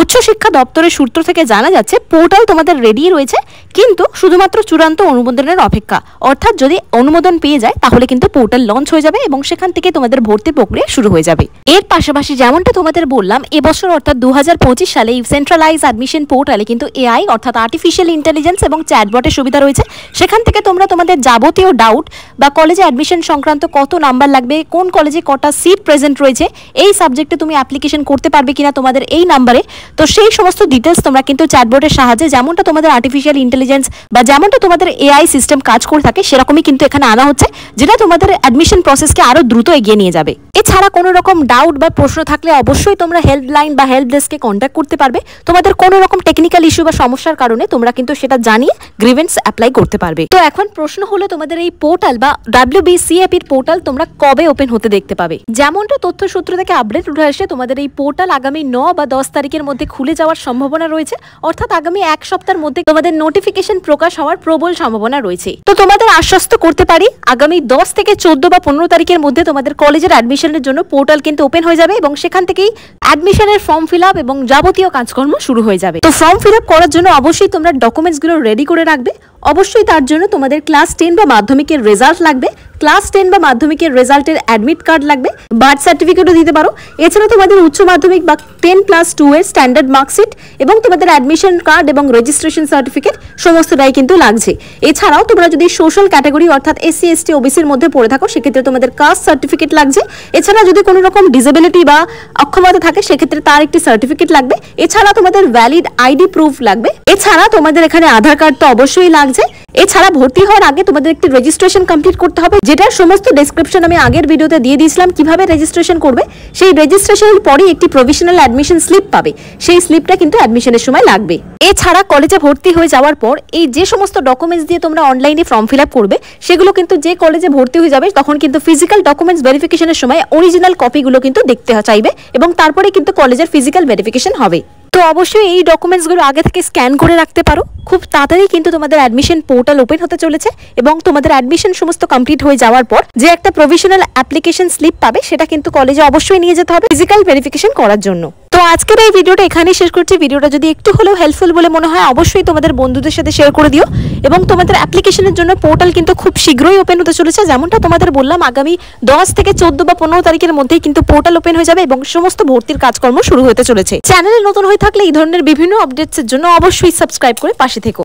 উচ্চশিক্ষা দপ্তরের সূত্র থেকে জানা যাচ্ছে পোর্টাল তোমাদের রেডি রয়েছে, কিন্তু শুধুমাত্র চূড়ান্ত অনুমোদনের অপেক্ষা। অর্থাৎ যদি অনুমোদন পেয়ে যায় তাহলে কিন্তু পোর্টাল লঞ্চ হয়ে যাবে এবং সেখান থেকে তোমাদের ভর্তি প্রক্রিয়া শুরু হয়ে যাবে। এর পাশাপাশি যেমনটা তোমাদের বললাম, এবছর অর্থাৎ 2025 সালে সেন্ট্রালাইজ অ্যাডমিশন পোর্টালে কিন্তু এআই অর্থাৎ আর্টিফিশিয়াল ইন্টেলিজেন্স এবং চ্যাটবটের সুবিধা রয়েছে। সেখান থেকে তোমরা তোমাদের যাবতীয় ডাউট বা কলেজে অ্যাডমিশন সংক্রান্ত কত নাম্বার লাগবে, কোন কলেজে কটা সিট প্রেজেন্ট রয়েছে, এই সাবজেক্টে তুমি অ্যাপ্লিকেশন করতে পারবে কিনা তোমাদের এই নাম্বারে, তো সেই সমস্ত ডিটেলস তোমরা কিন্তু চ্যাটবটের সাহায্যে যেমনটা তোমাদের আর্টিফিশিয়াল ইন্টেলিজেন্স বা যেমনটা তোমাদের এআই সিস্টেম কাজ করে থাকে সেরকমই কিন্তু এখানে আনা হচ্ছে, যেটা তোমাদের অ্যাডমিশন প্রসেসকে আরো দ্রুত এগিয়ে নিয়ে যাবে। এছাড়া কোনো রকম ডাউট বা প্রশ্ন থাকলে অবশ্যই তোমরা হেল্পলাইন বা হেল্প ডেস্কে কন্ট্যাক্ট করতে পারবে। তোমাদের কোনো রকম টেকনিক্যাল ইস্যু বা সমস্যার কারণে তোমরা কিন্তু সেটা জানিয়ে গ্রিভেন্স অ্যাপ্লাই করতে পারবে। তো এখন প্রশ্ন হলো, তোমাদের এই পোর্টাল বা WBCAP এর পোর্টাল তোমরা কবে ওপেন হতে দেখতে পাবে? যেমনটা তথ্য সূত্র থেকে আপডেট উঠে আসে, তোমাদের এই পোর্টাল আগামী 9 বা 10 তারিখের মধ্যে খুলে যাওয়ার সম্ভাবনা রয়েছে। অর্থাৎ আগামী এক সপ্তাহের মধ্যে তোমাদের নোটিফিকেশন প্রকাশ হওয়ার প্রবল সম্ভাবনা রয়েছে। তো তোমাদের আশ্বস্ত করতে পারি, আগামী 10 থেকে 14 বা 15 তারিখের মধ্যে তোমাদের কলেজের অ্যাডমিশনের জন্য পোর্টাল কিন্তু ওপেন হয়ে যাবে এবং সেখান থেকেই অ্যাডমিশনের ফর্ম ফিল আপ এবং যাবতীয় কাজকর্ম শুরু হয়ে যাবে। তো ফর্ম ফিল আপ করার জন্য অবশ্যই তোমরা ডকুমেন্টসগুলো রেডি করে রাখবে। অবশ্যই তার জন্য তোমাদের ক্লাস 10 বা মাধ্যমিকের রেজাল্ট লাগবে, ক্লাস 10 বা মাধ্যমিকের রেজাল্টের অ্যাডমিট কার্ড লাগবে, বার্থ সার্টিফিকেটও দিতে পারো। এছাড়া তোমাদের উচ্চ মাধ্যমিক বা 10+2 এর স্ট্যান্ডার্ড মার্কশিট এবং তোমাদের অ্যাডমিশন কার্ড এবং রেজিস্ট্রেশন সার্টিফিকেট সমস্তটাই কিন্তু লাগছে। এছাড়াও তোমরা যদি সোশ্যাল ক্যাটাগরি অর্থাৎ SC ST OBCর মধ্যে পড়ে থাকো সেক্ষেত্রে তোমাদের কাস্ট সার্টিফিকেট লাগছে। এছাড়া যদি কোনো রকম ডিসেবিলিটি বা অক্ষমতা থাকে সেক্ষেত্রে তার একটি সার্টিফিকেট লাগবে। এছাড়া তোমাদের ভ্যালিড ID প্রুফ লাগবে। এছাড়া তোমাদের এখানে আধার কার্ড তো অবশ্যই লাগছে। এছাড়া ভর্তি হওয়ার আগে তোমাদের একটি রেজিস্ট্রেশন কমপ্লিট করতে হবে, যেটার সমস্ত ডেসক্রিপশন আমি আগের ভিডিওতে দিয়ে দিয়েছিলাম কিভাবে রেজিস্ট্রেশন করবে। সেই রেজিস্ট্রেশনের পরেই একটি প্রভিশনাল অ্যাডমিশন স্লিপ পাবে, সেই স্লিপটা কিন্তু অ্যাডমিশনের সময় লাগবে। এছাড়া কলেজে ভর্তি হয়ে যাওয়ার পর এই যে সমস্ত ডকুমেন্টস দিয়ে তোমরা অনলাইনে ফর্ম ফিল আপ করবে সেগুলো কিন্তু যে কলেজে ভর্তি হয়ে যাবে তখন কিন্তু ফিজিক্যাল ডকুমেন্টস ভেরিফিকেশনের সময় অরিজিনাল কপিগুলো কিন্তু দেখতে চাইবে এবং তারপরে কিন্তু কলেজের ফিজিক্যাল ভেরিফিকেশন হবে। তো অবশ্যই এই ডকুমেন্টসগুলো আগে থেকে স্ক্যান করে রাখতে পারো। খুব তাড়াতাড়ি কিন্তু তোমাদের অ্যাডমিশন পোর্টাল ওপেন হতে চলেছে এবং তোমাদের অ্যাডমিশন সমস্ত কমপ্লিট হয়ে যাওয়ার পর যে একটা প্রভিশনাল অ্যাপ্লিকেশন স্লিপ পাবে সেটা কিন্তু কলেজে অবশ্যই নিয়ে যেতে হবে ফিজিক্যাল ভেরিফিকেশন করার জন্য। তো আজকের এই ভিডিওটা এখানেই শেষ করছি। ভিডিওটা যদি একটু হলেও হেল্পফুল বলে মনে হয় অবশ্যই তোমাদের বন্ধুদের সাথে শেয়ার করে দিও এবং তোমাদের অ্যাপ্লিকেশনের জন্য পোর্টাল কিন্তু খুব শীঘ্রই ওপেন হতে চলেছে। যেমনটা তোমাদের বললাম আগামী 10 থেকে 14 বা 15 তারিখের মধ্যেই কিন্তু পোর্টাল ওপেন হয়ে যাবে এবং সমস্ত ভর্তির কাজকর্ম শুরু হতে চলেছে। চ্যানেলে নতুন হয়ে থাকলে এই ধরনের বিভিন্ন আপডেটসের জন্য অবশ্যই সাবস্ক্রাইব করে পাশে থেকো।